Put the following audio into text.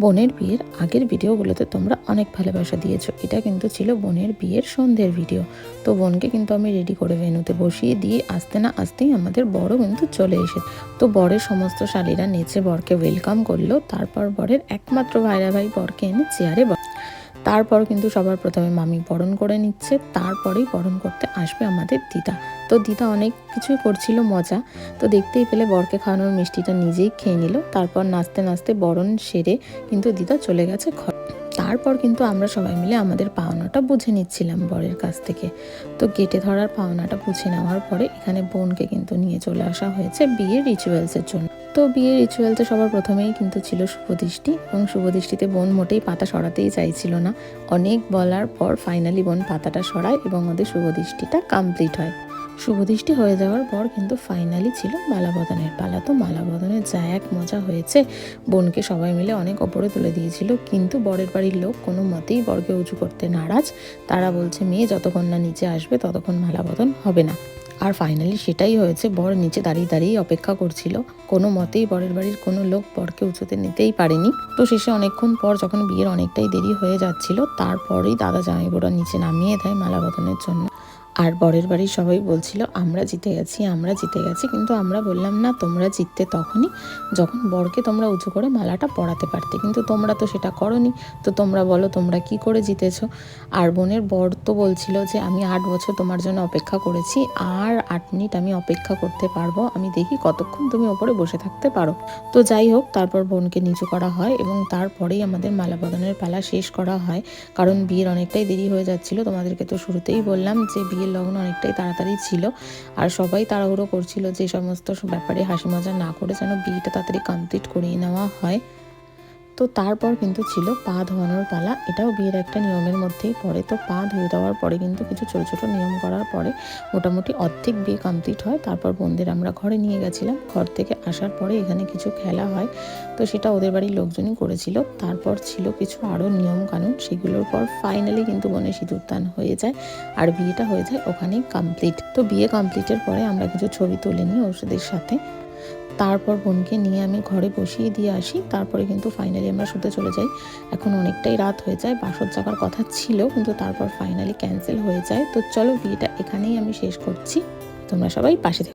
বোনের বিয়ের আগের ভিডিওগুলোতে তোমরা অনেক ভালোবাসা দিয়েছো। এটা কিন্তু ছিল বোনের বিয়ের সন্ধ্যের ভিডিও। তো বোনকে কিন্তু আমি রেডি করে ভেন্যুতে বসিয়ে দিয়ে আসতে না আসতেই আমাদের বড় কিন্তু চলে এসে, তো বরের সমস্ত শালীরা নেচে বরকে ওয়েলকাম করলো। তারপর বরের একমাত্র ভাইরা ভাই বরকে এনে চেয়ারে তারপর কিন্তু সবার প্রথমে মামি বরণ করে নিচ্ছে, তারপরেই বরণ করতে আসবে আমাদের দিদা। তো দিদা অনেক কিছুই করছিল মজা, তো দেখতেই পেলে বরকে খাওয়ানোর মিষ্টিটা নিজেই খেয়ে নিল। তারপর নাচতে নাচতে বরণ সেরে কিন্তু দিদা চলে গেছে ঘরে। তারপর কিন্তু আমরা সবাই মিলে আমাদের পাওনাটা বুঝে নিচ্ছিলাম বরের কাছ থেকে। তো গেটে ধরার পাওনাটা বুঝে নেওয়ার পরে এখানে বোনকে কিন্তু নিয়ে চলে আসা হয়েছে বিয়ের রিচুয়ালসের জন্য। তো বিয়ের রিচুয়ালসে সবার প্রথমেই কিন্তু ছিল শুভদৃষ্টি, এবং শুভদৃষ্টিতে বোন মোটেই পাতা সরাতেই চাইছিল না। অনেক বলার পর ফাইনালি বোন পাতাটা সরায় এবং ওদের শুভদৃষ্টিটা কমপ্লিট হয়। শুভদৃষ্টি হয়ে যাওয়ার পর কিন্তু ফাইনালি ছিল মালাবদনের পালা। তো মালাবদনের যা এক মজা হয়েছে, বোনকে সবাই মিলে অনেক ওপরে তুলে দিয়েছিল, কিন্তু বরের বাড়ির লোক কোনো মতেই বরকে উঁচু করতে নারাজ। তারা বলছে মেয়ে যতক্ষণ না নিচে আসবে ততক্ষণ মালাবদন হবে না। আর ফাইনালি সেটাই হয়েছে, বর নিচে দাঁড়িয়ে দাঁড়িয়ে অপেক্ষা করছিল। কোনো মতেই বরের বাড়ির কোনো লোক বরকে উঁচুতে নিতেই পারেনি। তো শেষে অনেকক্ষণ পর যখন বিয়ের অনেকটাই দেরি হয়ে যাচ্ছিল, তারপরেই দাদা জামাইবুড়া নিচে নামিয়ে দেয় মালাবদনের জন্য। আর বরের বাড়ির সবাই বলছিল আমরা জিতে গেছি, আমরা জিতে গেছি, কিন্তু আমরা বললাম না তোমরা জিততে তখনই যখন বরকে তোমরা উঁচু করে মালাটা পরাতে পারতে, কিন্তু তোমরা তো সেটা করনি। তো তোমরা বলো তোমরা কি করে জিতেছো। আর বোনের বর তো বলছিল যে আমি 8 বছর তোমার জন্য অপেক্ষা করেছি, আর 8 মিনিট আমি অপেক্ষা করতে পারবো, আমি দেখি কতক্ষণ তুমি ওপরে বসে থাকতে পারো। তো যাই হোক, তারপর বোনকে নিচু করা হয় এবং তারপরেই আমাদের মালাবদনের পালা শেষ করা হয়, কারণ বিয়ের অনেকটাই দেরি হয়ে যাচ্ছিল। তোমাদেরকে তো শুরুতেই বললাম যে বিয়ের লগ্ন অনেকটাই তাড়াতাড়ি ছিল, আর সবাই তাড়াহুড়ো করছিল যে সমস্ত ব্যাপারে হাসি মজা না করে যেন বিয়েটা তাড়াতাড়ি কমপ্লিট করিয়ে নেওয়া হয়। তো তারপর কিন্তু ছিল পা ধোয়ানোর পালা। এটাও বিয়ের একটা নিয়মের মধ্যেই পড়ে। তো পা ধুয়ে দেওয়ার পরে কিন্তু কিছু ছোটো ছোটো নিয়ম করার পরে মোটামুটি অর্ধেক বিয়ে কমপ্লিট হয়। তারপর বোনদের আমরা ঘরে নিয়ে গেছিলাম। ঘর থেকে আসার পরে এখানে কিছু খেলা হয়, তো সেটা ওদের বাড়ির লোকজনই করেছিল। তারপর ছিল কিছু আরও নিয়ম কানুন, সেগুলোর পর ফাইনালি কিন্তু বোনের সিঁদুরদান হয়ে যায়, আর বিয়েটা হয়ে যায় ওখানেই কমপ্লিট। তো বিয়ে কমপ্লিটের পরে আমরা কিছু ছবি তুলে নিই ওষুধের সাথে। তারপর বোনকে নিয়ে আমি ঘরে বসিয়ে দিয়ে আসি। তারপরে কিন্তু ফাইনালি আমরা শুতে চলে যাই। এখন অনেকটাই রাত হয়ে যায়, বাসর জাগার কথা ছিল কিন্তু তারপর ফাইনালি ক্যান্সেল হয়ে যায়। তো চলো বিয়েটা এখানেই আমি শেষ করছি। তোমরা সবাই পাশে থেকো।